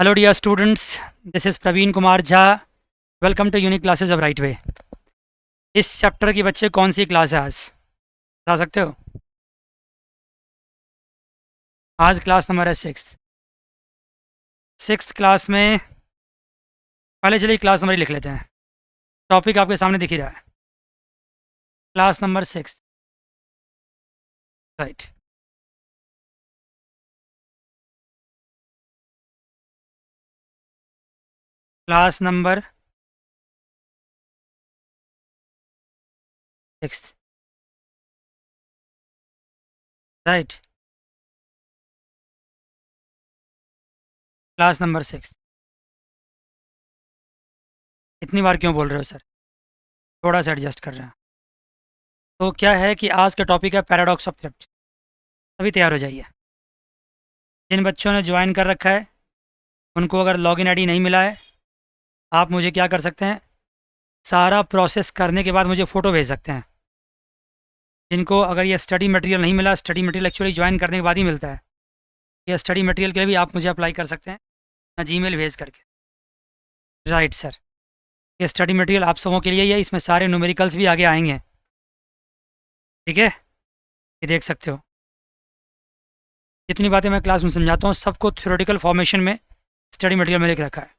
Hello dear students, this is Praveen Kumar Jha. Welcome to Unique Classes of Right Way. इस chapter की बच्चे कौन सी class है आज बता सकते हो? आज क्लास नंबर है सिक्स्थ क्लास में। पहले चलिए क्लास नंबर ही लिख लेते हैं। टॉपिक आपके सामने दिख ही रहा है, class number sixth, right. Class number sixth, right. Class number sixth. इतनी बार क्यों बोल रहे हो सर? थोड़ा सा एडजस्ट कर रहे हैं। तो क्या है कि आज का टॉपिक है पैराडॉक्स ऑफ थ्रिफ्ट। अभी तैयार हो जाइए। जिन बच्चों ने ज्वाइन कर रखा है उनको अगर लॉगिन आईडी नहीं मिला है, आप मुझे क्या कर सकते हैं, सारा प्रोसेस करने के बाद मुझे फ़ोटो भेज सकते हैं। जिनको अगर ये स्टडी मटेरियल नहीं मिला, स्टडी मटेरियल एक्चुअली ज्वाइन करने के बाद ही मिलता है, ये स्टडी मटेरियल के लिए भी आप मुझे अप्लाई कर सकते हैं जीमेल भेज करके। राइट सर, ये स्टडी मटेरियल आप सबों के लिए ही है, इसमें सारे न्यूमेरिकल्स भी आगे आएंगे, ठीक है। ये देख सकते हो, जितनी बातें मैं क्लास में समझाता हूँ सबको थ्योरेटिकल फॉर्मेशन में स्टडी मटेरियल में लिख रखा है।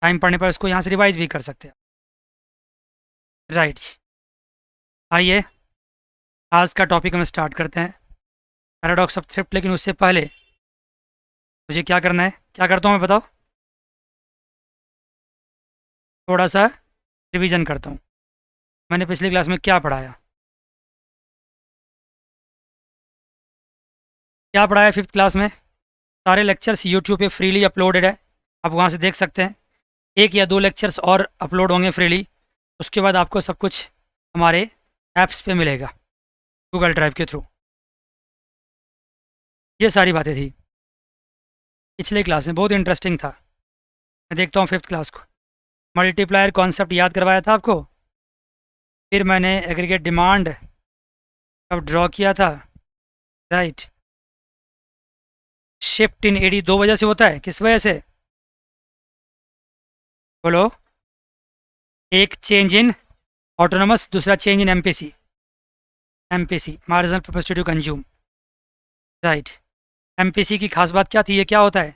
टाइम पड़ने पर इसको यहाँ से रिवाइज भी कर सकते हैं। राइट, आइए आज का टॉपिक हम स्टार्ट करते हैं, पैराडॉक्स ऑफ थ्रिफ्ट। लेकिन उससे पहले मुझे क्या करना है, क्या करता हूँ मैं बताओ? थोड़ा सा रिवीजन करता हूँ। मैंने पिछली क्लास में क्या पढ़ाया, क्या पढ़ाया फिफ्थ क्लास में? सारे लेक्चर्स यूट्यूब पे फ्रीली अपलोडेड है, आप वहाँ से देख सकते हैं। एक या दो लेक्चर्स और अपलोड होंगे फ्रीली, उसके बाद आपको सब कुछ हमारे ऐप्स पे मिलेगा गूगल ड्राइव के थ्रू। ये सारी बातें थी पिछले क्लास में, बहुत इंटरेस्टिंग था। मैं देखता हूँ फिफ्थ क्लास को। मल्टीप्लायर कॉन्सेप्ट याद करवाया था आपको, फिर मैंने एग्रीगेट डिमांड कब ड्रॉ किया था, राइट। शिफ्ट इन एडी दो वजह से होता है, किस वजह से बोलो? एक चेंज इन ऑटोनोमस, दूसरा change in MPC, marginal propensity to consume, right. MPC की खास बात क्या थी, ये क्या होता है,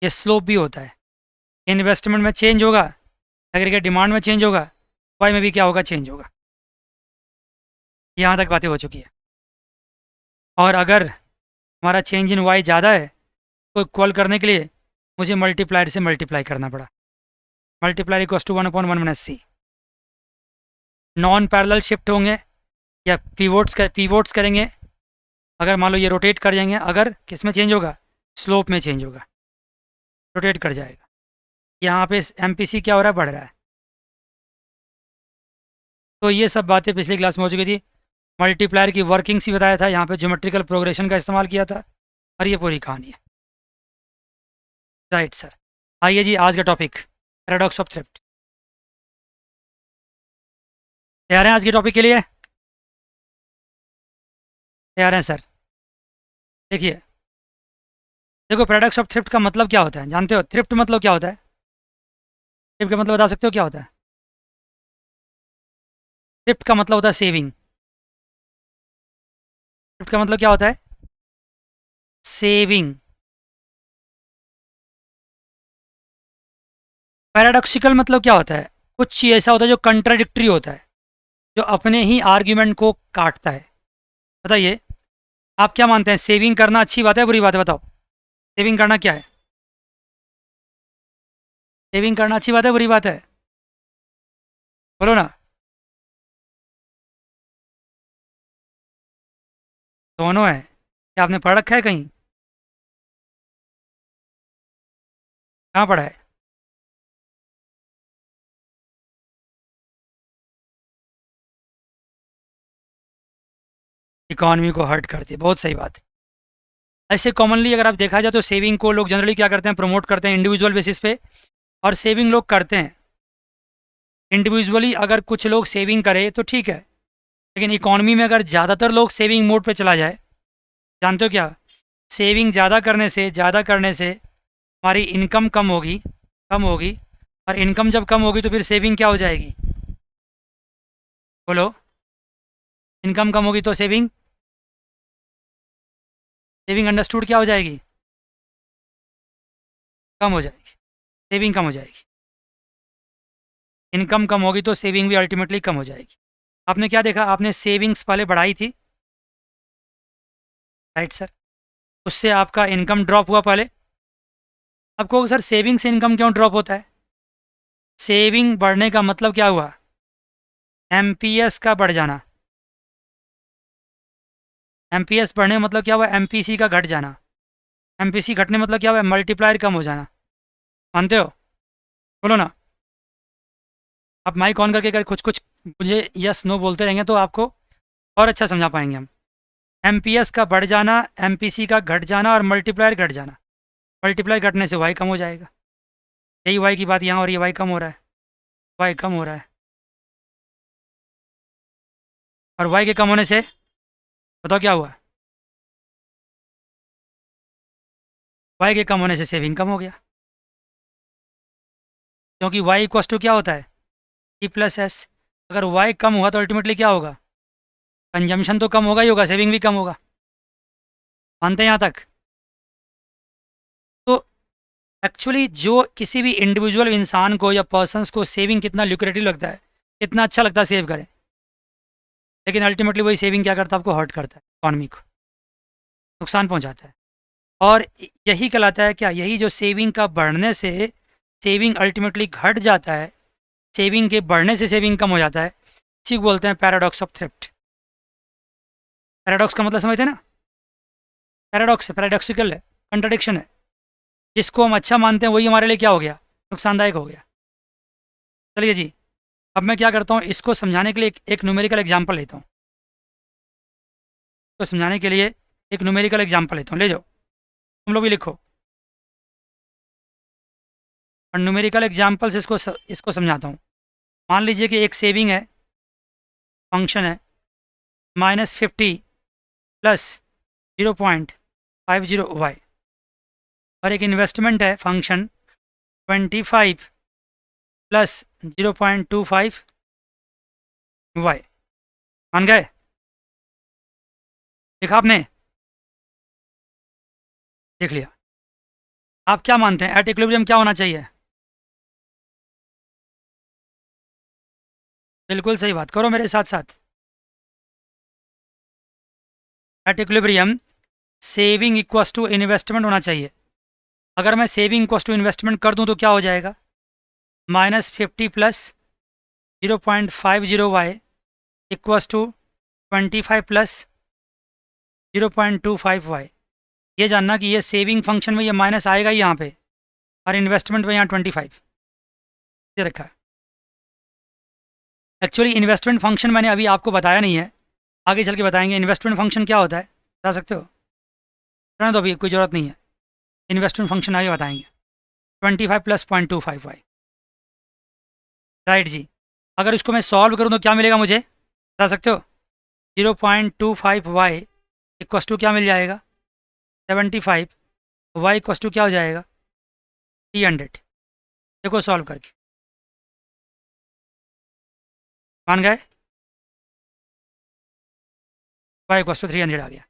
ये स्लोप भी होता है। इन्वेस्टमेंट में चेंज होगा, एग्रीगेट डिमांड में चेंज होगा, वाई में भी क्या होगा, चेंज होगा। यहाँ तक बातें हो चुकी है। और अगर हमारा चेंज इन वाई ज़्यादा है तो इक्वल करने के लिए मुझे मल्टीप्लायर से मल्टीप्लाई करना पड़ा। Multiplier equals to 1/1 - c। Non parallel shift होंगे या पीवोट्स करेंगे, अगर मान लो ये रोटेट कर जाएंगे, अगर किस में चेंज होगा, स्लोप में चेंज होगा, रोटेट कर जाएगा। यहाँ पे एमपीसी क्या हो रहा है, बढ़ रहा है। तो ये सब बातें पिछली क्लास में हो चुकी थी। मल्टीप्लायर की वर्किंग्स भी बताया था, यहाँ पे ज्योमेट्रिकल प्रोग्रेशन का इस्तेमाल किया था, और ये पूरी कहानी है। राइट सर, आइए जी आज का टॉपिक पैराडॉक्स ऑफ थ्रिफ्ट। तैयार हैं आज के टॉपिक के लिए? तैयार हैं सर? देखिए, देखो पैराडॉक्स ऑफ थ्रिफ्ट का मतलब क्या होता है, जानते हो? थ्रिफ्ट मतलब क्या होता है? थ्रिफ्ट का मतलब बता सकते हो क्या होता है? थ्रिफ्ट का मतलब होता है सेविंग। थ्रिफ्ट का मतलब क्या होता है? सेविंग। पैराडॉक्सिकल मतलब क्या होता है? कुछ चीज़ ऐसा होता है जो कंट्राडिक्टरी होता है, जो अपने ही आर्ग्यूमेंट को काटता है। बताइए, आप क्या मानते हैं, सेविंग करना अच्छी बात है बुरी बात है? बताओ, सेविंग करना क्या है? सेविंग करना अच्छी बात है बुरी बात है? बोलो ना। दोनों है। क्या आपने पढ़ रखा है कहीं? कहाँ पढ़ा है? इकॉनमी को हर्ट करती है, बहुत सही बात। ऐसे कॉमनली अगर आप देखा जाए तो सेविंग को लोग जनरली क्या करते हैं, प्रमोट करते हैं इंडिविजुअल बेसिस पे, और सेविंग लोग करते हैं इंडिविजुअली। अगर कुछ लोग सेविंग करें तो ठीक है, लेकिन इकॉनमी में अगर ज़्यादातर लोग सेविंग मोड पे चला जाए, जानते हो क्या, सेविंग ज़्यादा करने से हमारी इनकम कम होगी और इनकम जब कम होगी तो फिर सेविंग क्या हो जाएगी? बोलो। इनकम कम होगी तो सेविंग सेविंग अंडरस्टूड क्या हो जाएगी? कम हो जाएगी। सेविंग कम हो जाएगी। इनकम कम होगी तो सेविंग भी अल्टीमेटली कम हो जाएगी। आपने क्या देखा? आपने सेविंग्स पहले बढ़ाई थी, राइट सर। उससे आपका इनकम ड्रॉप हुआ पहले। अब कहोगे सर सेविंग से इनकम क्यों ड्रॉप होता है? सेविंग बढ़ने का मतलब क्या हुआ? एमपीएस का बढ़ जाना। एमपीएस बढ़ने का मतलब क्या हुआ? एमपीसी का घट जाना। एमपीसी घटने मतलब क्या हुआ? मल्टीप्लायर कम हो जाना। मानते हो? बोलो ना। आप माइक ऑन करके अगर कुछ कुछ मुझे यस नो बोलते रहेंगे तो आपको और अच्छा समझा पाएंगे हम। एमपीएस का बढ़ जाना, एमपीसी का घट जाना और मल्टीप्लायर घट जाना। मल्टीप्लायर घटने से वाई कम हो जाएगा। यही वाई की बात यहाँ हो रही है। वाई कम हो रहा है, वाई कम हो रहा है। और वाई के कम होने से बताओ क्या हुआ? वाई के कम होने से सेविंग कम हो गया, क्योंकि वाई इक्वस टू क्या होता है? E plus S. अगर वाई कम हुआ तो अल्टीमेटली क्या होगा? कंजम्पशन तो कम होगा ही होगा, सेविंग भी कम होगा। मानते हैं यहाँ तक? तो एक्चुअली जो किसी भी इंडिविजुअल इंसान को या पर्सनस को सेविंग कितना ल्यूक्रेटिव लगता है, कितना अच्छा लगता है सेव करें, लेकिन अल्टीमेटली वही सेविंग क्या करता है? आपको हर्ट करता है, इकॉनमी को नुकसान पहुंचाता है। और यही कहलाता है क्या? यही जो सेविंग का बढ़ने से सेविंग अल्टीमेटली घट जाता है, सेविंग के बढ़ने से सेविंग कम हो जाता है, इसी को बोलते हैं पैराडॉक्स ऑफ थ्रिफ्ट। पैराडॉक्स का मतलब समझते हैं ना? पैराडॉक्स है, पैराडॉक्सिकल है, कंट्राडिक्शन है। जिसको हम अच्छा मानते हैं वही हमारे लिए क्या हो गया? नुकसानदायक हो गया। चलिए जी, अब मैं क्या करता हूँ, इसको समझाने के लिए एक न्यूमेरिकल एग्जाम्पल लेता हूँ। तो समझाने के लिए एक न्यूमेरिकल एग्जाम्पल लेता हूँ, ले जाओ तुम लोग भी लिखो। और न्यूमेरिकल एग्जाम्पल से इसको समझाता हूँ। मान लीजिए कि एक सेविंग है, फंक्शन है -50 प्लस 0.50 y, और एक इन्वेस्टमेंट है फंक्शन 25 प्लस 0.25 y। मान गए? देखा आपने? देख लिया। आप क्या मानते हैं एट इक्विलिब्रियम क्या होना चाहिए? बिल्कुल सही बात, करो मेरे साथ साथ। At equilibrium saving equals to investment होना चाहिए। अगर मैं सेविंग इक्वस टू इन्वेस्टमेंट कर दूं तो क्या हो जाएगा? -50 plus 0.50y equals to 25 plus 0.25y। ये जानना कि ये सेविंग फंक्शन में ये माइनस आएगा ही यहाँ पे, और इन्वेस्टमेंट में यहाँ 25 ये रखा है। एक्चुअली इन्वेस्टमेंट फंक्शन मैंने अभी आपको बताया नहीं है, आगे चल के बताएंगे। इन्वेस्टमेंट फंक्शन क्या होता है बता सकते हो? रहने दो, अभी कोई ज़रूरत नहीं है। इन्वेस्टमेंट फंक्शन आगे बताएंगे। 25 प्लस 0.25y, राइट जी। अगर इसको मैं सॉल्व करूँ तो क्या मिलेगा मुझे बता सकते हो? 0.25y इक्वस टू क्या मिल जाएगा? 75। y इक्वस टू क्या हो जाएगा? 300। देखो सॉल्व करके, मान गए? y इक्वस टू 300 आ गया,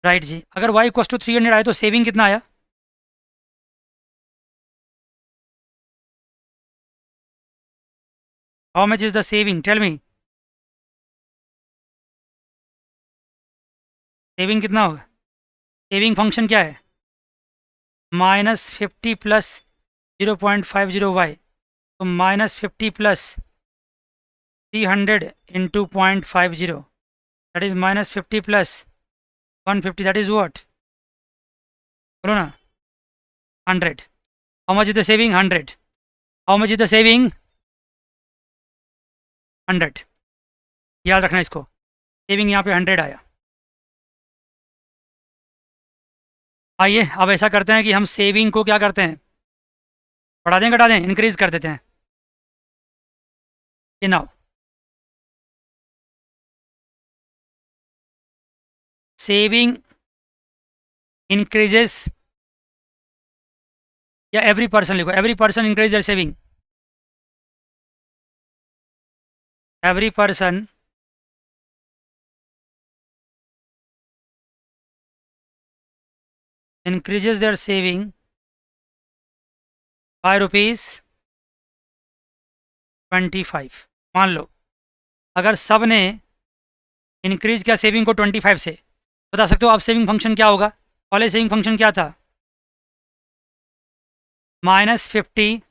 राइट जी। अगर y इक्वस टू 300 आए तो सेविंग कितना आया? How much is the saving? Tell me. Saving कितना होगा? सेविंग फंक्शन क्या है? -50 प्लस 0.50y, तो -50 plus 300 into 0.50, that is -50 plus 150, that is what? बोलो ना। 100। How much is the saving? 100। How much is the saving? 100। याद रखना इसको, सेविंग यहाँ पे 100 आया। आइए अब ऐसा करते हैं कि हम सेविंग को क्या करते हैं, बढ़ा दें घटा दें, इंक्रीज कर देते हैं। ये नाउ सेविंग इंक्रीजेस या एवरी पर्सन लिखो, every person increase their saving, every person increases their saving by ₹25। मान लो अगर सब ने इंक्रीज किया सेविंग को 25 से, बता सकते हो अब सेविंग फंक्शन क्या होगा? पहले सेविंग फंक्शन क्या था? -50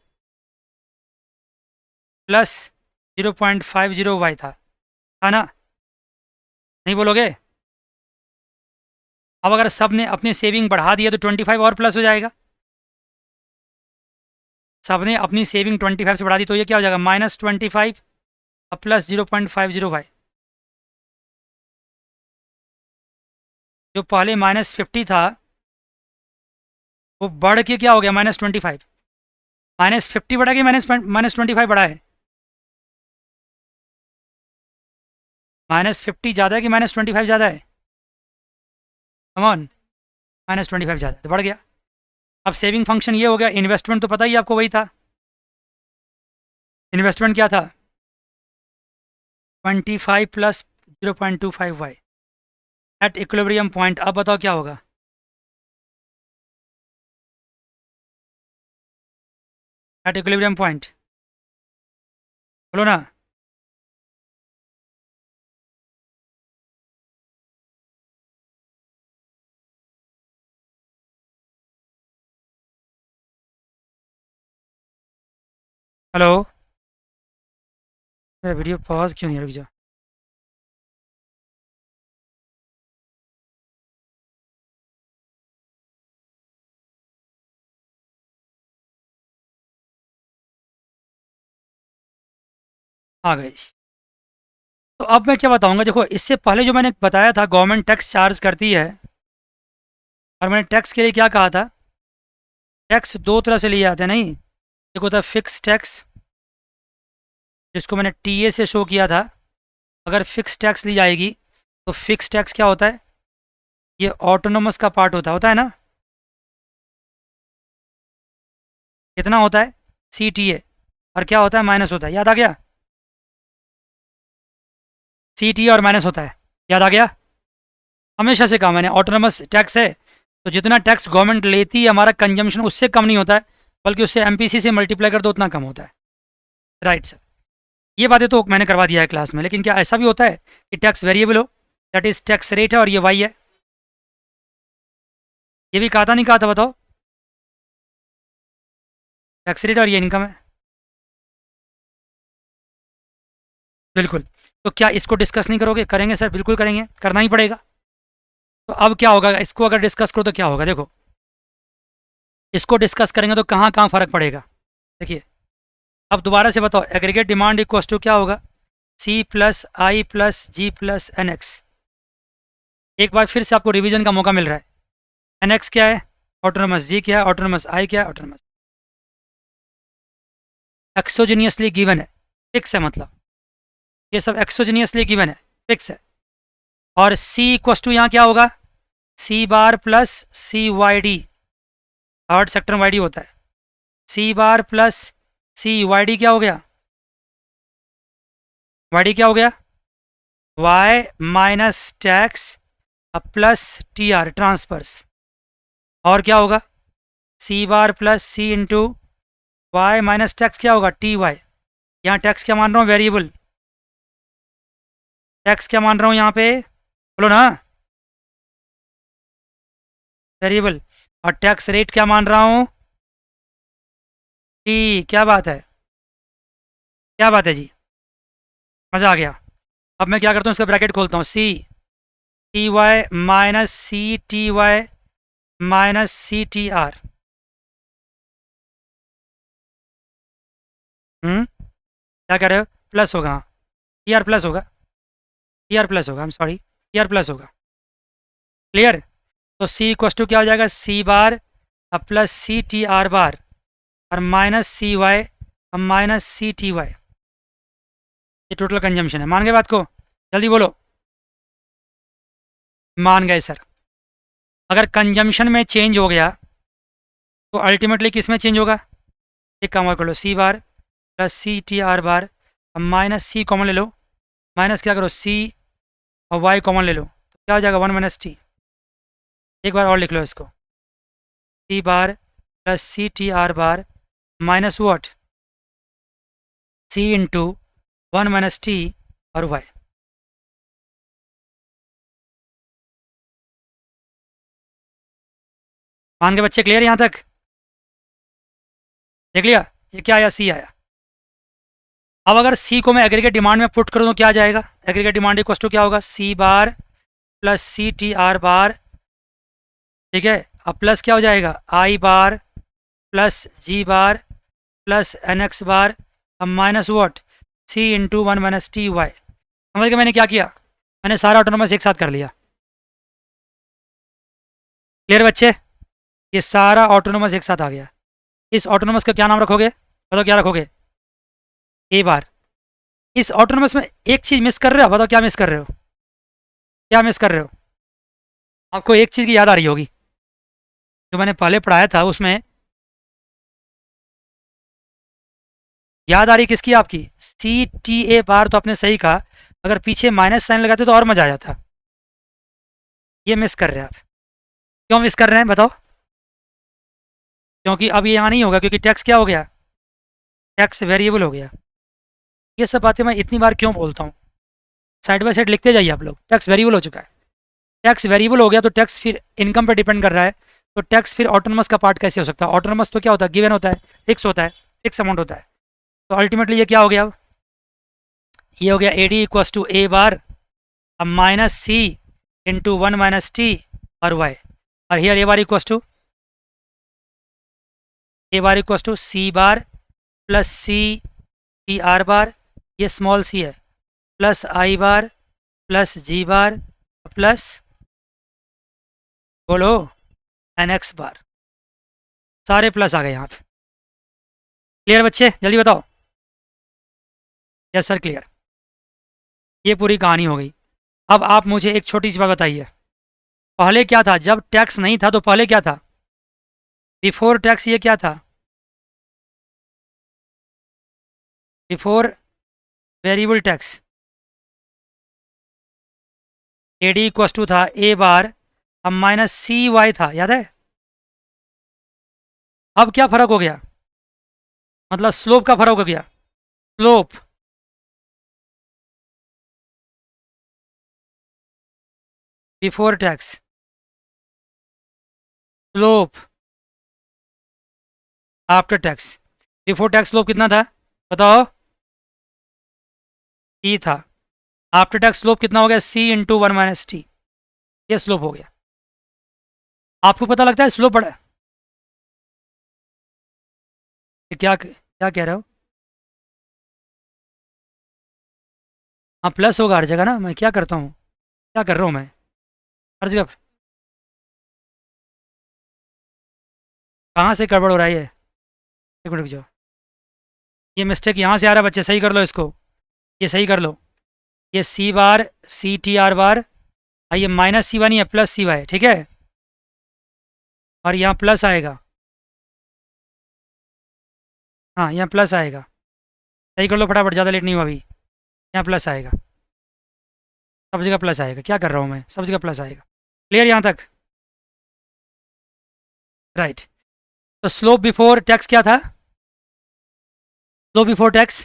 प्लस 0.50 था ना? नहीं बोलोगे? अब अगर सब ने अपनी सेविंग बढ़ा दी है तो 25 और प्लस हो जाएगा। सब ने अपनी सेविंग 25 से बढ़ा दी तो ये क्या हो जाएगा? -25 प्लस 0.50। जो पहले -50 था वो बढ़ के क्या हो गया? -25। -50 बढ़ा के -25 बढ़ा है? -50 ज़्यादा है कि -25 ज़्यादा है? कम ऑन, -25 ज़्यादा है तो बढ़ गया। अब सेविंग फंक्शन ये हो गया। इन्वेस्टमेंट तो पता ही आपको वही था। इन्वेस्टमेंट क्या था? 25 plus 0.25y at equilibrium point. अब बताओ क्या होगा? एट इक्विलिब्रियम पॉइंट बोलो ना। हेलो, मेरा वीडियो पॉज क्यों नहीं? रुक जाओ। आ गई। तो अब मैं क्या बताऊंगा? देखो, इससे पहले जो मैंने बताया था गवर्नमेंट टैक्स चार्ज करती है, और मैंने टैक्स के लिए क्या कहा था? टैक्स दो तरह से लिए जाते हैं, नहीं? एक होता है फिक्स टैक्स, जिसको मैंने टीए से शो किया था। अगर फिक्स टैक्स ली जाएगी तो फिक्स टैक्स क्या होता है? ये ऑटोनोमस का पार्ट होता है ना? कितना होता है? सीटीए। और क्या होता है? माइनस होता है। याद आ गया? सीटीए और माइनस होता है। याद आ गया? हमेशा से कहा मैंने, ऑटोनोमस टैक्स है तो जितना टैक्स गवर्नमेंट लेती है हमारा कंजम्पशन उससे कम नहीं होता है, बल्कि उससे एमपीसी से मल्टीप्लाई कर दो उतना कम होता है। राइट सर, ये बातें तो मैंने करवा दिया है क्लास में। लेकिन क्या ऐसा भी होता है कि टैक्स वेरिएबल हो? दैट इज टैक्स रेट है और ये वाई है। ये भी कहा था नहीं कहा था? बताओ। टैक्स रेट और ये इनकम है। बिल्कुल। तो क्या इसको डिस्कस नहीं करोगे? करेंगे सर, बिल्कुल करेंगे, करना ही पड़ेगा। तो अब क्या होगा? इसको अगर डिस्कस करो तो क्या होगा? देखो, इसको डिस्कस करेंगे तो कहाँ कहाँ फर्क पड़ेगा? देखिए, अब दोबारा से बताओ, एग्रीगेट डिमांड इक्वल टू क्या होगा? सी प्लस आई प्लस जी प्लस एन एक्स। एक बार फिर से आपको रिवीजन का मौका मिल रहा है। एन एक्स क्या है? ऑटोनोमस। जी क्या है? ऑटोनोमस। आई क्या है? ऑटोनोमस। एक्सोजीनियसली गिवन है, फिक्स है, मतलब ये सब एक्सोजीनियसली गिवन है, फिक्स है। और सी इक्वल टू यहाँ क्या होगा? C bar plus C Y D. Third sector Y D होता है। C bar plus C Y D क्या हो गया? वाई डी क्या हो गया? Y minus tax plus T R transfers. और क्या होगा? C bar plus C into Y minus tax क्या होगा? T Y. यहाँ टैक्स क्या मान रहा हूँ? वेरिएबल। टैक्स क्या मान रहा हूँ यहाँ पे? बोलो ना। वेरिएबल। और टैक्स रेट क्या मान रहा हूँ? टी। क्या बात है? क्या बात है जी? मज़ा आ गया। अब मैं क्या करता हूँ, इसका ब्रैकेट खोलता हूँ। C T Y minus C T Y minus C T R. क्या कह रहे हो? प्लस होगा। हाँ, टी आर प्लस होगा। टी आर प्लस होगा, I am sorry, T R plus होगा। क्लियर? तो सी इक्वस टू क्या हो जाएगा? C bar plus C T R bar और minus C Y minus C T Y. ये टोटल कंजम्पशन है। मान गए बात को? जल्दी बोलो। मान गए सर। अगर कंजम्पशन में चेंज हो गया तो अल्टीमेटली किस में चेंज होगा? एक काम और कर लो, C bar plus C T R bar, अब माइनस सी कॉमन ले लो, माइनस क्या करो सी और वाई कॉमन ले लो, तो क्या हो जाएगा 1 माइनस टी। एक बार और लिख लो इसको, C bar plus C T R bar minus what C into 1 minus T और वाई। मान के बच्चे क्लियर यहाँ तक? देख लिया ये क्या आया, सी आया। अब अगर सी को मैं एग्रीगेट डिमांड में पुट करूँ तो क्या आ जाएगा? एग्रीगेट डिमांड इक्वल टू क्या होगा, C bar plus C T R bar, ठीक है। अब प्लस क्या हो जाएगा, I bar plus G bar plus N X bar, अब minus what C into 1 minus T Y. समझ गए मैंने क्या किया? मैंने सारा ऑटोनोमस एक साथ कर लिया। क्लियर बच्चे? ये सारा ऑटोनोमस एक साथ आ गया। इस ऑटोनोमस का क्या नाम रखोगे? बताओ क्या रखोगे? ए बार। इस ऑटोनोमस में एक चीज़ मिस कर रहे हो, बताओ क्या मिस कर रहे हो? क्या मिस कर रहे हो? आपको एक चीज़ की याद आ रही होगी, जो मैंने पहले पढ़ाया था उसमें याद आ रही किसकी? आपकी। सी टी ए बार तो आपने सही कहा, अगर पीछे माइनस साइन लगाते तो और मजा आ जाता। ये मिस कर रहे हैं आप। क्यों मिस कर रहे हैं बताओ? क्योंकि अब ये यहाँ नहीं होगा, क्योंकि टैक्स क्या हो गया, टैक्स वेरिएबल हो गया। ये सब बातें मैं इतनी बार क्यों बोलता हूँ? साइड बाय साइड लिखते जाइए आप लोग। टैक्स वेरिएबल हो चुका है, टैक्स वेरिएबल हो गया तो टैक्स फिर इनकम पर डिपेंड कर रहा है, तो टैक्स फिर ऑटोनमस का पार्ट कैसे हो सकता है? ऑटोनमस तो क्या होता है, गिवन होता है, फिक्स होता है, फिक्स अमाउंट होता है। तो अल्टीमेटली ये क्या हो गया? अब ये हो गया A D equals to A bar अब minus C into 1 minus T और वाई, और here A bar equals to C bar plus C T R bar, ये स्मॉल सी है, plus I bar plus G bar plus बोलो N X bar. सारे plus आ गए यहाँ पे। Clear बच्चे? जल्दी बताओ। Yes sir clear. ये पूरी कहानी हो गई। अब आप मुझे एक छोटी सी बात बताइए, पहले क्या था? जब टैक्स नहीं था तो पहले क्या था? बिफोर टैक्स ये क्या था? Before variable tax A D equals to था ए बार अब माइनस सी वाई था, याद है? अब क्या फर्क हो गया? मतलब स्लोप का फर्क हो गया। Slope before tax, slope after tax. Before tax slope कितना था बताओ? टी था। आफ्टर टैक्स स्लोप कितना हो गया? C into 1 minus T. ये स्लोप हो गया। आपको पता लगता है स्लोप बढ़ा है? क्या क्या कह रहे हो? हाँ प्लस होगा हर जगह ना। मैं क्या करता हूँ, क्या कर रहा हूँ मैं हर जगह? कहाँ से गड़बड़ हो रहा है ये? एक मिनट रुक जाओ, ये मिस्टेक यहाँ से आ रहा है बच्चे, सही कर लो इसको। ये सही कर लो। ये सी बार सी टी आर बार, और ये माइनस सी वाई नहीं है, प्लस सी वाई, ठीक है। और यहाँ प्लस आएगा, हाँ यहाँ प्लस आएगा। सही कर लो फटाफट, ज़्यादा लेट नहीं हुआ अभी। यहाँ प्लस आएगा, सब जगह प्लस आएगा। क्या कर रहा हूँ मैं? सब जगह प्लस आएगा। क्लियर यहाँ तक? राइट। तो स्लोप बिफोर टैक्स क्या था? स्लोप बिफोर टैक्स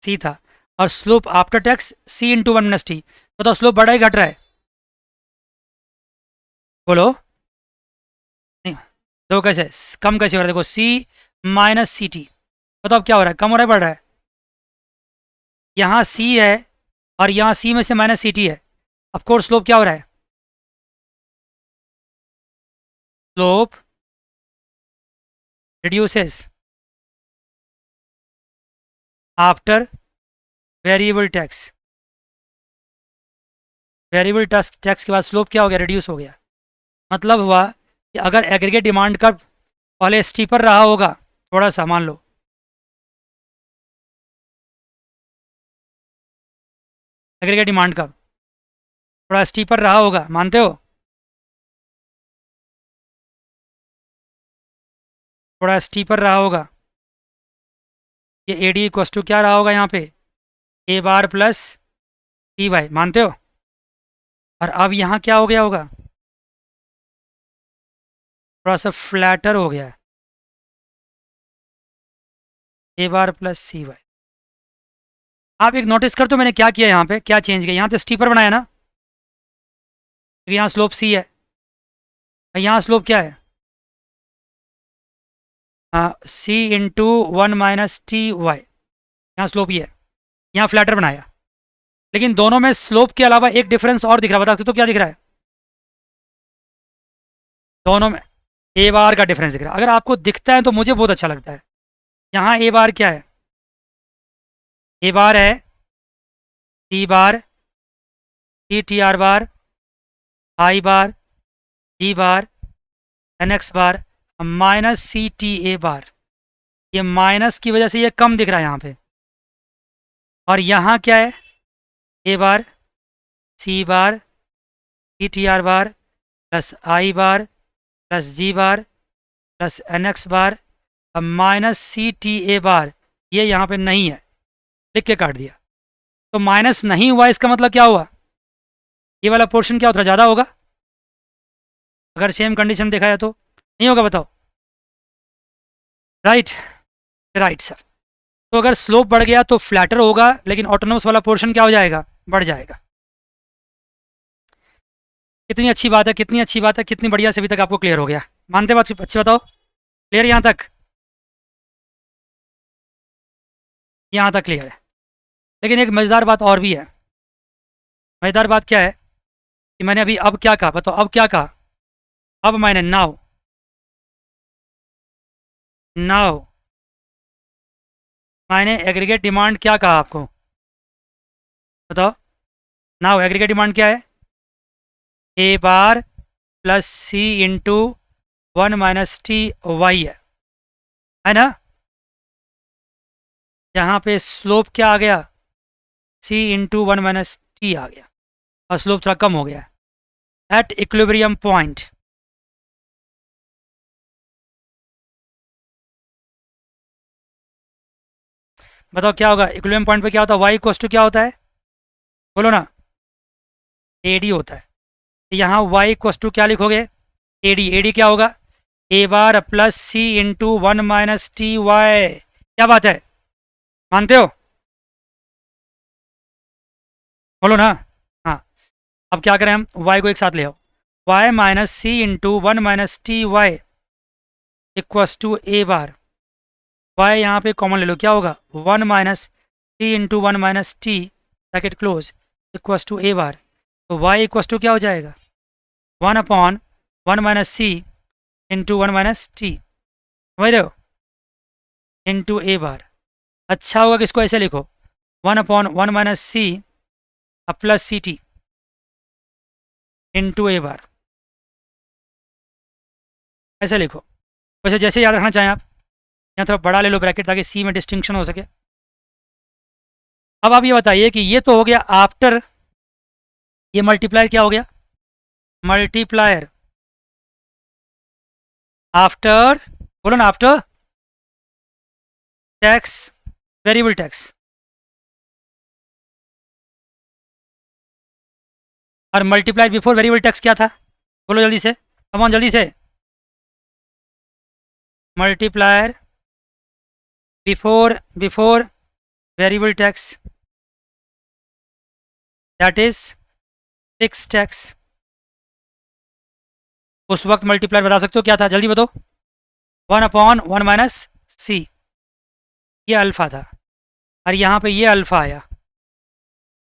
सी था, और slope after tax C into 1 minus T. बताओ स्लोप बढ़ा ही घट रहा है? बोलो। नहीं, दो कैसे कम कैसे हो रहा है? देखो सी माइनस सी टी, बताओ अब क्या हो रहा है? कम हो रहा है बढ़ रहा है? यहाँ सी है और यहाँ सी में से माइनस सी टी है, ऑफकोर्स स्लोप क्या हो रहा है? Slope reduces after variable tax. Variable tax tax के बाद स्लोप क्या हो गया? रिड्यूस हो गया। मतलब हुआ कि अगर एग्रीगेट डिमांड का पहले स्टीपर रहा होगा, थोड़ा सा मान लो, एग्रीगेट डिमांड का थोड़ा स्टीपर रहा होगा, मानते हो? थोड़ा स्टीपर रहा होगा। ये ए डी इक्वस टू क्या रहा होगा यहाँ पे, ए बार प्लस टी वाई, मानते हो? और अब यहाँ क्या हो गया होगा, थोड़ा सा फ्लैटर हो गया है, A bar plus C Y. आप एक नोटिस कर, तो मैंने क्या किया यहाँ पे, क्या चेंज किया, यहाँ तो स्टीपर बनाया ना, क्योंकि यहाँ स्लोप सी है, यहाँ स्लोप क्या है, C into one minus T Y, यहाँ स्लोप ये है, यहाँ फ्लैटर बनाया। लेकिन दोनों में स्लोप के अलावा एक डिफरेंस और दिख रहा है, बता सकते हो क्या दिख रहा है? दोनों में ए बार का डिफरेंस दिख रहा है। अगर आपको दिखता है तो मुझे बहुत अच्छा लगता है। यहाँ ए बार क्या है, ए बार है T bar, T R bar, I bar, G bar, N X bar, minus C T A bar. ये माइनस की वजह से ये कम दिख रहा है यहाँ पे। और यहाँ क्या है, A bar, C bar, T R bar plus I bar plus G bar plus N X bar, minus C T A bar. ये यहाँ पे नहीं है, लिख के काट दिया। तो माइनस नहीं हुआ, इसका मतलब क्या हुआ, ये वाला पोर्शन क्या होता है, ज़्यादा होगा। अगर सेम कंडीशन देखा जाए तो नहीं होगा, बताओ। Right, right sir. तो अगर स्लोप बढ़ गया तो फ्लैटर होगा, लेकिन ऑटोनोमस वाला पोर्शन क्या हो जाएगा, बढ़ जाएगा। कितनी अच्छी बात है, कितनी अच्छी बात है, कितनी बढ़िया से अभी तक आपको क्लियर हो गया। मानते बात अच्छी, बताओ क्लियर यहाँ तक, यहाँ तक क्लियर है। लेकिन एक मज़ेदार बात और भी है। मज़ेदार बात क्या है कि मैंने अभी अब क्या कहा, बताओ अब क्या कहा, अब मैंने नाउ, नाउ मैंने एग्रीगेट डिमांड क्या कहा आपको, बताओ। नाउ एग्रीगेट डिमांड क्या है, A bar plus C into one minus T Y है ना। यहाँ पे स्लोप क्या आ गया, C into one minus T आ गया, और स्लोप थोड़ा कम हो गया एट इक्विलिब्रियम पॉइंट। बताओ क्या होगा, इक्विलिब्रियम पॉइंट पे क्या होता है, वाई इक्वस टू क्या होता है, बोलो ना, ए डी होता है। यहाँ वाई इक्वस टू क्या लिखोगे, ए डी क्या होगा, A bar plus C into one minus T Y. क्या बात है, मानते हो, बोलो ना। हाँ, अब क्या करें हम, y को एक साथ ले आओ, y minus C into one minus T Y equals to A bar. y यहाँ पे कॉमन ले लो, क्या होगा, one minus C into one minus T bracket close equals to A bar. तो y इक्वस टू क्या हो जाएगा, one upon one minus C into one minus T, समझ रहे हो, इंटू ए बार। अच्छा होगा कि इसको ऐसे लिखो, one upon one minus C plus C T into A bar, ऐसे लिखो। वैसे जैसे याद रखना चाहें आप, यहाँ थोड़ा बड़ा ले लो ब्रैकेट, ताकि सी में डिस्टिंक्शन हो सके। अब आप ये बताइए कि ये तो हो गया आफ्टर, ये मल्टीप्लायर क्या हो गया, मल्टीप्लायर आफ्टर, बोलो ना, आफ्टर टैक्स, वेरिएबल टैक्स। और मल्टीप्लायर बिफोर वेरिएबल टैक्स क्या था, बोलो जल्दी से, कम ऑन जल्दी से। Multiplier before variable tax, that is fix tax. उस वक्त मल्टीप्लायर बता सकते हो क्या था, जल्दी बताओ, वन अपॉन वन माइनस सी, ये अल्फा था, और यहाँ पे ये अल्फा आया।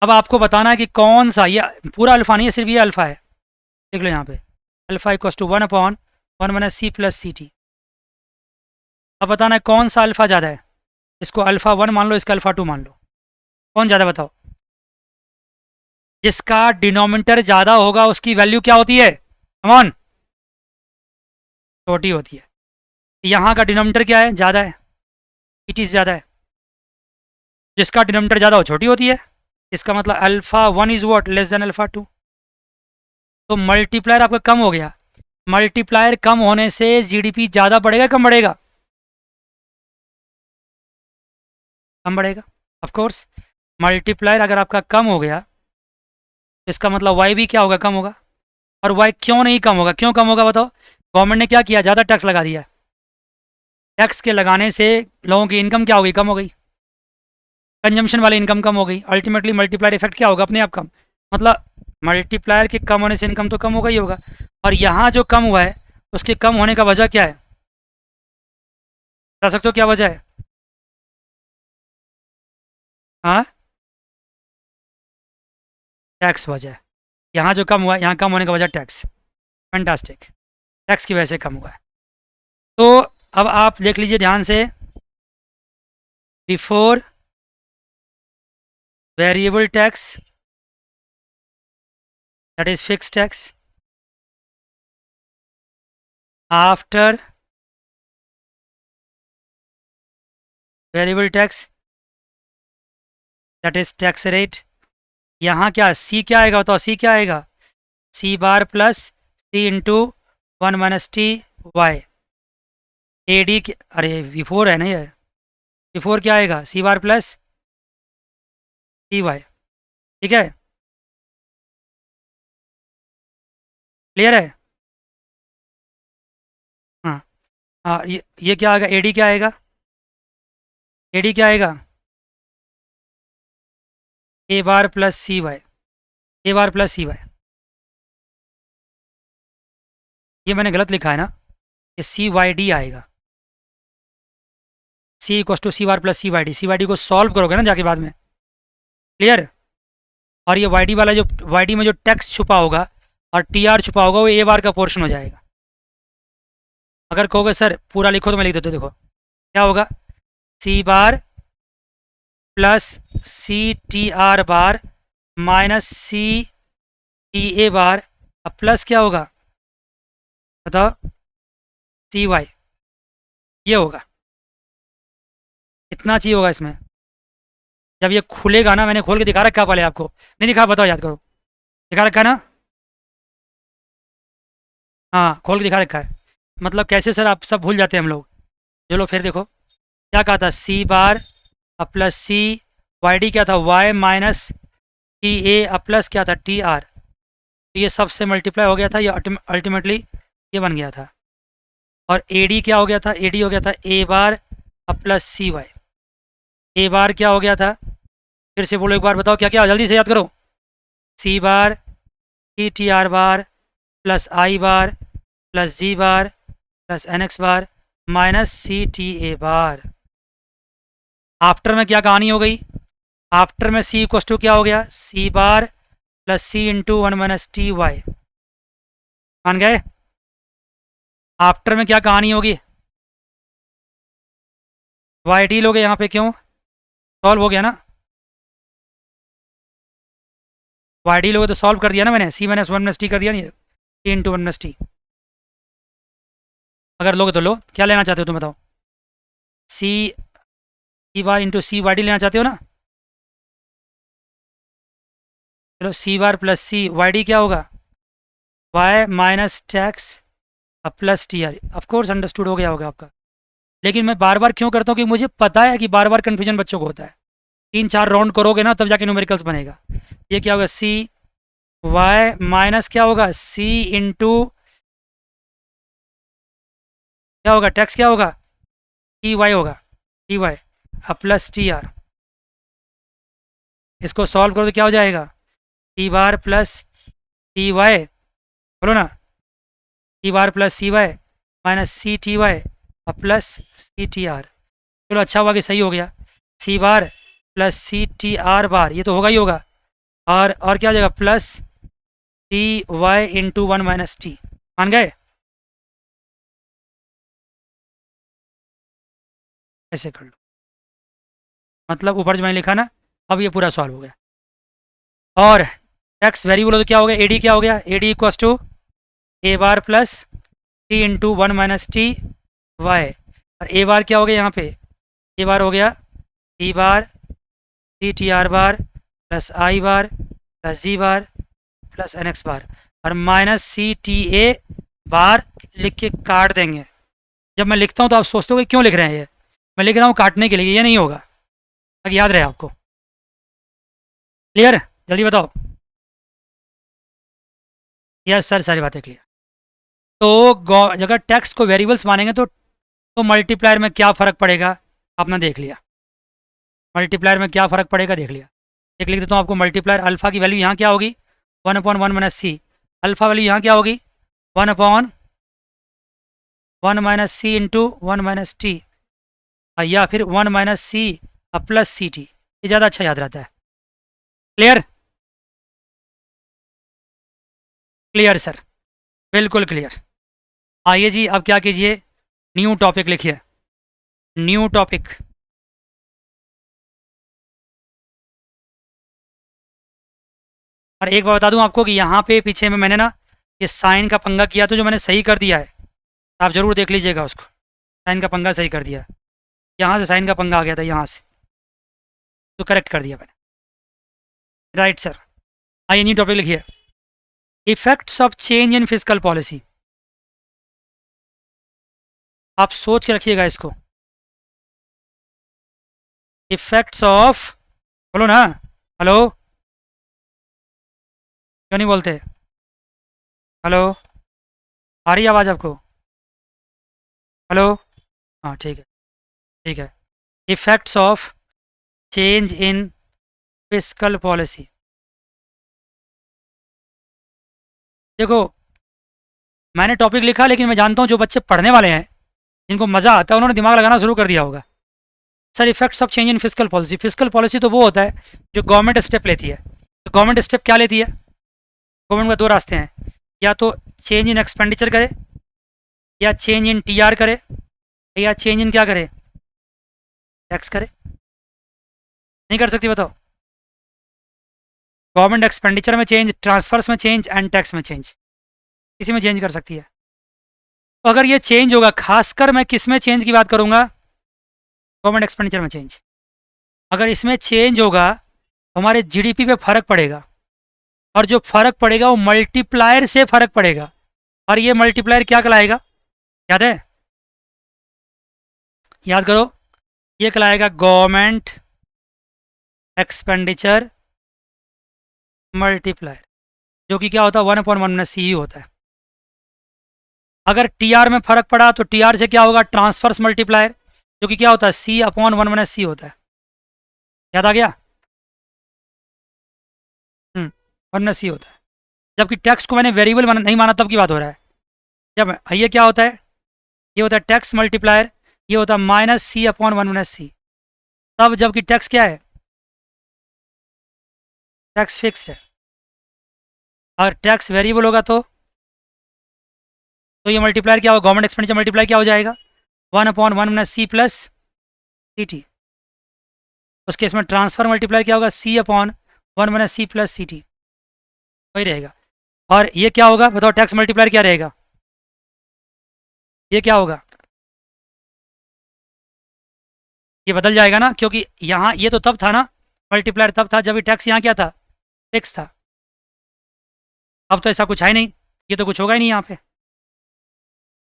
अब आपको बताना है कि कौन सा, ये पूरा अल्फा नहीं है, सिर्फ ये अल्फा है, देख लो यहाँ पे, alpha equals to one upon one minus C plus C T. अब बताना है कौन सा अल्फा ज़्यादा है, इसको अल्फा वन मान लो, इसका अल्फा टू मान लो, कौन ज़्यादा बताओ। जिसका डिनोमिनेटर ज़्यादा होगा उसकी वैल्यू क्या होती है, कम ऑन, छोटी होती है। यहाँ का डिनोमिनेटर क्या है, ज़्यादा है, इट इज़ ज़्यादा है, जिसका डिनोमिनेटर ज़्यादा हो छोटी होती है। इसका मतलब alpha one is what, less than alpha two. तो मल्टीप्लायर आपका कम हो गया, मल्टीप्लायर कम होने से जीडीपी ज़्यादा बढ़ेगा कम बढ़ेगा, कम बढ़ेगा ऑफ कोर्स। मल्टीप्लायर अगर आपका कम हो गया तो इसका मतलब वाई भी क्या होगा, कम होगा। और वाई क्यों नहीं कम होगा, क्यों कम होगा बताओ। गवर्नमेंट ने क्या किया, ज़्यादा टैक्स लगा दिया। टैक्स के लगाने से लोगों की इनकम क्या हो गई, कम हो गई। कंजम्पशन वाली इनकम कम हो गई। अल्टीमेटली मल्टीप्लायर इफेक्ट क्या होगा, अपने आप कम। मतलब मल्टीप्लायर के कम होने से इनकम तो कम होगा ही होगा। और यहाँ जो कम हुआ है उसके कम होने का वजह क्या है, बता सकते हो क्या वजह है। हाँ, टैक्स वजह है। यहाँ जो कम हुआ है, यहाँ कम होने का वजह टैक्स। फैंटास्टिक, टैक्स की वजह से कम हुआ है। तो अब आप देख लीजिए ध्यान से, before variable tax that is fix tax, after variable tax that is tax rate. यहाँ क्या सी क्या आएगा बताओ, सी क्या आएगा, C bar plus C into 1 - t y। A D, अरे बिफोर है ना ये, बिफोर क्या आएगा, C bar plus T Y. ठीक है, क्लियर है। हाँ हाँ, ये क्या आएगा, ए डी क्या आएगा, ए डी क्या आएगा, ए बार प्लस सी वाई, ए बार प्लस सी वाई। ये मैंने गलत लिखा है ना, ये सी वाई डी आएगा। C equals to C bar plus C Y D. C Y D को सॉल्व करोगे ना जाके बाद में, क्लियर। और ये वाई डी वाला जो वाई डी में जो टैक्स छुपा होगा और टी आर छुपा होगा वो ए बार का पोर्शन हो जाएगा। अगर कहोगे सर पूरा लिखो तो मैं लिख देता हूँ, देखो क्या होगा, C bar plus C T R bar minus C T A bar, अब प्लस क्या होगा बताओ, सी वाई। ये होगा, इतना चाहिए होगा इसमें। जब ये खुलेगा ना, मैंने खोल के दिखा रखा पहले आपको, नहीं दिखा, बताओ याद करो, दिखा रखा है ना। हाँ खोल के दिखा रखा है। मतलब कैसे सर, आप सब भूल जाते हैं हम लोग। चलो फिर देखो क्या कहा था, सी बार अब प्लस सी वाई डी क्या था, Y minus T A plus क्या था, टी आर। तो ये सबसे मल्टीप्लाई हो गया था, ये अल्टीमेटली ये बन गया था। और ए डी क्या हो गया था, ए डी हो गया था ए बार अब प्लस सी वाई। ए बार क्या हो गया था, फिर से बोलो एक बार, बताओ क्या क्या, जल्दी से याद करो। C bar T T R bar plus I bar plus G bar plus N X bar minus C T A bar. After में क्या कहानी हो गई, आफ्टर में सी इक्वस टू क्या हो गया, C bar plus C into 1 - T Y. मान गए। आफ्टर में क्या कहानी होगी, वाई डी लोगे यहाँ पे, क्यों सॉल्व हो गया ना, वाई डी लोगे तो सॉल्व कर दिया ना मैंने, सी माइनस 1 - टी कर दिया नहीं, टी इंटू 1 - टी। अगर लोगे तो लो, क्या लेना चाहते हो तुम बताओ, सी सी बार इंटू सी वाई डी लेना चाहते हो ना। चलो सी bar plus C Y D क्या होगा, वाई माइनस टैक्स अब plus T are. Of course understood हो गया होगा आपका। लेकिन मैं बार बार क्यों करता हूँ कि मुझे पता है कि बार बार कन्फ्यूजन बच्चों को होता है। 3-4 राउंड करोगे ना तब जाके न्यूमेरिकल्स बनेगा। ये क्या होगा, सी वाई माइनस क्या होगा, सी इंटू क्या होगा, टैक्स क्या होगा, टी वाई होगा, टी वाई अब प्लस टी आर। इसको सॉल्व करो तो क्या हो जाएगा, T bar plus T Y, बोलो ना, T bar plus C Y minus C T Y और प्लस सी टी आर। चलो अच्छा हुआ कि सही हो गया, C bar plus C T R bar, ये तो होगा ही होगा। और क्या हो जाएगा, plus T Y into 1 - T. मान गए, ऐसे कर लो। मतलब ऊपर जो मैंने लिखा ना, अब ये पूरा सॉल्व हो गया। और एक्स वेरिएबल हो तो क्या हो गया, ए डी क्या हो गया, A D equals to A bar plus T into 1 - T Y. और ए बार क्या हो गया यहाँ पे, ए बार हो गया T bar T T R bar plus I bar plus G bar plus N X bar और माइनस सी टी ए बार लिख के काट देंगे। जब मैं लिखता हूँ तो आप सोचते हो कि क्यों लिख रहे हैं ये, मैं लिख रहा हूँ काटने के लिए, ये नहीं होगा। ताकि याद रहे आपको। क्लियर? जल्दी बताओ। यस सर, सारी बातें क्लियर। तो अगर टैक्स को वेरिएबल्स मानेंगे तो मल्टीप्लायर में क्या फ़र्क पड़ेगा आपने देख लिया। मल्टीप्लायर में क्या फ़र्क पड़ेगा देख लिया। एक लिख देता हूँ आपको, मल्टीप्लायर अल्फ़ा की वैल्यू यहाँ क्या होगी, 1/1 माइनस सी। अल्फ़ा वैल्यू यहाँ क्या होगी, 1/1 minus C into 1 minus T, या फिर 1 minus C plus C T. ये ज़्यादा अच्छा याद रहता है। क्लियर? क्लियर सर, बिल्कुल क्लियर। आइए जी, अब क्या कीजिए, न्यू टॉपिक लिखिए, न्यू टॉपिक। और एक बात बता दूं आपको कि यहाँ पे पीछे में मैंने ना ये साइन का पंगा किया, तो जो मैंने सही कर दिया है आप ज़रूर देख लीजिएगा उसको। साइन का पंगा सही कर दिया, यहाँ से साइन का पंगा आ गया था यहाँ से, तो करेक्ट कर दिया मैंने। Right sir. आइए न्यू टॉपिक लिखिए, effects of change in physical policy. आप सोच के रखिएगा इसको, इफेक्ट्स ऑफ, बोलो ना, हेलो, क्यों नहीं बोलते, हेलो, आ रही है आवाज़ आपको, हेलो? हाँ ठीक है, ठीक है। Effects of change in physical policy. देखो, मैंने टॉपिक लिखा, लेकिन मैं जानता हूँ जो बच्चे पढ़ने वाले हैं, जिनको मज़ा आता है, उन्होंने दिमाग लगाना शुरू कर दिया होगा। Sir effects of change in physical policy, physical policy तो वो होता है जो गवर्नमेंट स्टेप लेती है। तो गवर्नमेंट स्टेप क्या लेती है, गवर्नमेंट का दो रास्ते हैं, या तो चेंज इन एक्सपेंडिचर करे, या चेंज इन टीआर करे, या चेंज इन क्या करे, टैक्स करे। नहीं कर सकती बताओ? गवर्नमेंट एक्सपेंडिचर में चेंज, ट्रांसफर्स में चेंज एंड टैक्स में चेंज, किसी में चेंज कर सकती है। तो अगर ये चेंज होगा, खासकर मैं किस में चेंज की बात करूंगा, गवर्नमेंट एक्सपेंडिचर में चेंज। अगर इसमें चेंज होगा तो हमारे जीडीपी पे फर्क पड़ेगा, और जो फर्क पड़ेगा वो मल्टीप्लायर से फर्क पड़ेगा, और ये मल्टीप्लायर क्या कहलाएगा, याद है? याद करो, ये कहलाएगा गवर्नमेंट एक्सपेंडिचर मल्टीप्लायर, जो कि क्या होता है, 1/1 में सी ही होता है। अगर टीआर में फर्क पड़ा तो टीआर से क्या होगा, ट्रांसफर्स मल्टीप्लायर, जो कि क्या होता है, C/1 सी होता है। याद आ गया? 1 सी होता है। जबकि टैक्स को मैंने वेरिएबल नहीं माना, तब की बात हो रहा है। जब ये क्या होता है, ये होता है टैक्स मल्टीप्लायर, ये होता है -C/1 तब जबकि टैक्स क्या है, टैक्स फिक्स्ड है। और टैक्स वेरिएबल होगा तो ये मल्टीप्लायर क्या होगा, गवर्नमेंट एक्सपेंडिचर मल्टीप्लायर क्या हो जाएगा, 1/1 प्लस सी टी। उसके इसमें ट्रांसफर मल्टीप्लायर क्या होगा, C/1 प्लस सी टी, वही रहेगा। और ये क्या होगा बताओ, टैक्स मल्टीप्लायर क्या रहेगा, ये क्या होगा, ये बदल जाएगा ना, क्योंकि यहाँ ये तो तब था ना, मल्टीप्लायर तब था जब ये टैक्स यहाँ क्या था, फिक्स था। अब तो ऐसा कुछ है नहीं, ये तो कुछ होगा ही नहीं यहाँ पे,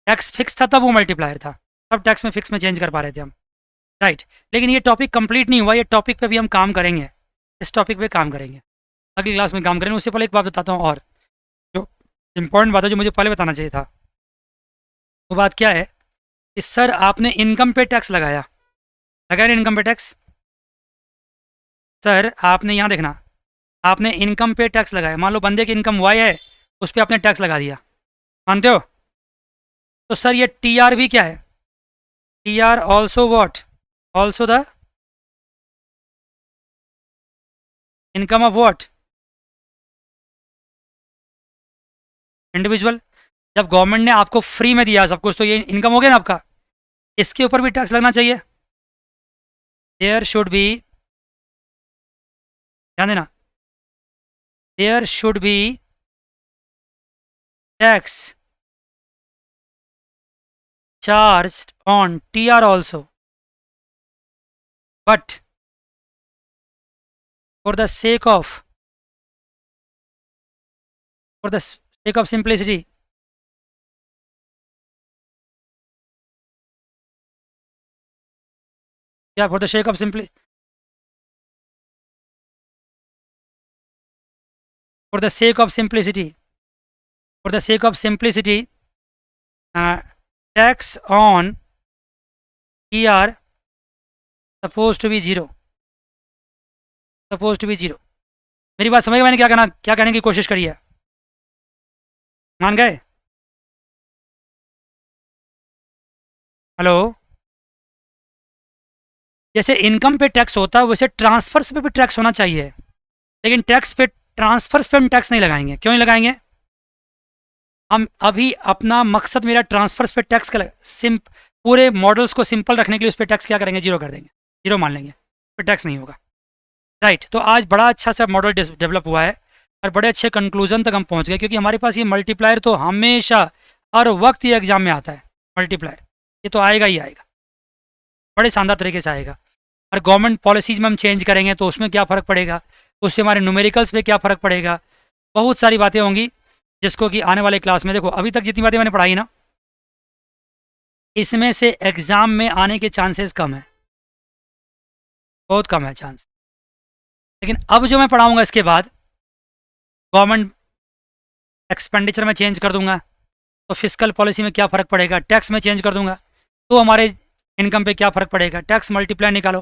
टैक्स फिक्स था तब वो मल्टीप्लायर था, अब टैक्स में फिक्स में चेंज कर पा रहे थे हम। राइट, लेकिन ये टॉपिक कंप्लीट नहीं हुआ, ये टॉपिक पे भी हम काम करेंगे, इस टॉपिक पे काम करेंगे, अगली क्लास में काम करेंगे। उससे पहले एक बात बताता हूँ, और जो इंपॉर्टेंट बात है जो मुझे पहले बताना चाहिए था, वो बात क्या है कि सर आपने इनकम पे टैक्स लगाया, लगाया इनकम पे टैक्स, सर आपने यहाँ देखना, आपने इनकम पे टैक्स लगाया, मान लो बंदे की इनकम वाई है, उस पर आपने टैक्स लगा दिया, मानते हो? तो सर ये टी आर भी क्या है, T R also what, also the income of what, individual. जब गवर्नमेंट ने आपको फ्री में दिया सब कुछ, तो ये इनकम हो गया ना आपका, इसके ऊपर भी टैक्स लगना चाहिए। देयर शुड बी, ध्यान देना, there should be tax charge on T R also, but for the sake of, for the sake of simplicity, क्या, for the sake of simplicity, for the sake of simplicity, tax on ER supposed to be zero. मेरी बात समझ गए? मैंने क्या कहने की कोशिश करी है? मान गए? हेलो? जैसे इनकम पे टैक्स होता है वैसे ट्रांसफर्स पे भी टैक्स होना चाहिए, लेकिन ट्रांसफर्स पे हम टैक्स नहीं लगाएंगे। क्यों नहीं लगाएंगे? हम अभी अपना मकसद मेरा ट्रांसफर्स पे टैक्स का पूरे मॉडल्स को सिंपल रखने के लिए उस पर टैक्स क्या करेंगे? जीरो कर देंगे, जीरो मान लेंगे, फिर टैक्स नहीं होगा। राइट, तो आज बड़ा अच्छा सा मॉडल डेवलप हुआ है और बड़े अच्छे कंक्लूजन तक हम पहुंच गए, क्योंकि हमारे पास ये मल्टीप्लायर तो हमेशा हर वक्त ये एग्जाम में आता है। मल्टीप्लायर ये तो आएगा ही आएगा, बड़े शानदार तरीके से आएगा। और गवर्नमेंट पॉलिसीज़ में हम चेंज करेंगे तो उसमें क्या फ़र्क पड़ेगा, उससे हमारे न्यूमेरिकल्स पे क्या फ़र्क पड़ेगा, बहुत सारी बातें होंगी जिसको कि आने वाले क्लास में, देखो अभी तक जितनी बातें मैंने पढ़ाई ना, इसमें से एग्ज़ाम में आने के चांसेस कम है, बहुत कम है चांस। लेकिन अब जो मैं पढ़ाऊँगा इसके बाद गवर्नमेंट एक्सपेंडिचर में चेंज कर दूंगा तो फिस्कल पॉलिसी में क्या फ़र्क पड़ेगा, टैक्स में चेंज कर दूंगा तो हमारे इनकम पे क्या फ़र्क पड़ेगा, टैक्स मल्टीप्लाई निकालो,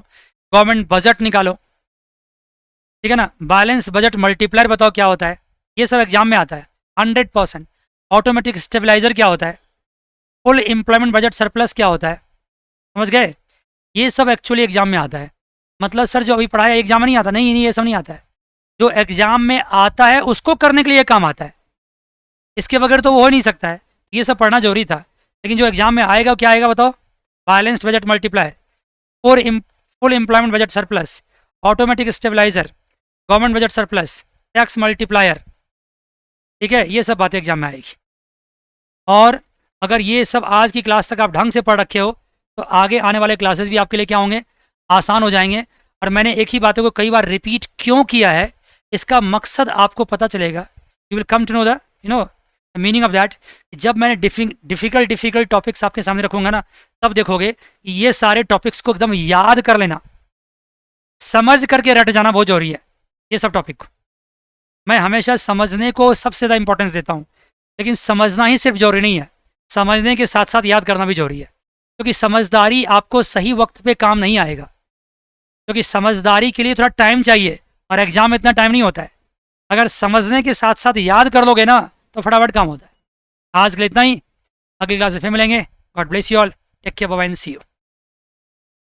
गवर्नमेंट बजट निकालो, ठीक है ना, बैलेंस बजट मल्टीप्लायर बताओ क्या होता है, ये सब एग्जाम में आता है 100%। ऑटोमेटिक स्टेबलाइजर क्या होता है, फुल एम्प्लॉयमेंट बजट सरप्लस क्या होता है, समझ गए? ये सब एक्चुअली एग्जाम में आता है। मतलब सर जो अभी पढ़ाया एग्जाम में नहीं आता, नहीं ये सब नहीं आता है। जो एग्जाम में आता है उसको करने के लिए काम आता है, इसके बगैर तो वो हो नहीं सकता है। ये सब पढ़ना जरूरी था, लेकिन जो एग्जाम में आएगा क्या आएगा बताओ? Balanced budget multiplier, full employment budget surplus, automatic stabiliser, government budget surplus, tax multiplier, ठीक है, ये सब बातें एग्जाम में आएगी। और अगर ये सब आज की क्लास तक आप ढंग से पढ़ रखे हो तो आगे आने वाले क्लासेस भी आपके लिए क्या होंगे? आसान हो जाएंगे। और मैंने एक ही बातों को कई बार रिपीट क्यों किया है, इसका मकसद आपको पता चलेगा। You will come to know the meaning of that. जब मैंने डिफिकल्ट टॉपिक्स आपके सामने रखूंगा ना, तब देखोगे कि ये सारे टॉपिक्स को एकदम याद कर लेना, समझ करके रट जाना बहुत जरूरी है। ये सब टॉपिक को मैं हमेशा समझने को सबसे ज़्यादा इंपॉर्टेंस देता हूँ, लेकिन समझना ही सिर्फ जरूरी नहीं है, समझने के साथ साथ याद करना भी जरूरी है। क्योंकि समझदारी आपको सही वक्त पे काम नहीं आएगा, क्योंकि समझदारी के लिए थोड़ा टाइम चाहिए और एग्जाम में इतना टाइम नहीं होता है। अगर समझने के साथ साथ याद कर लोगे ना तो फटाफट काम होता है। आज के लिए इतना ही, अगली क्लास से फिर मिलेंगे। God bless you all, take care, bye bye, see you.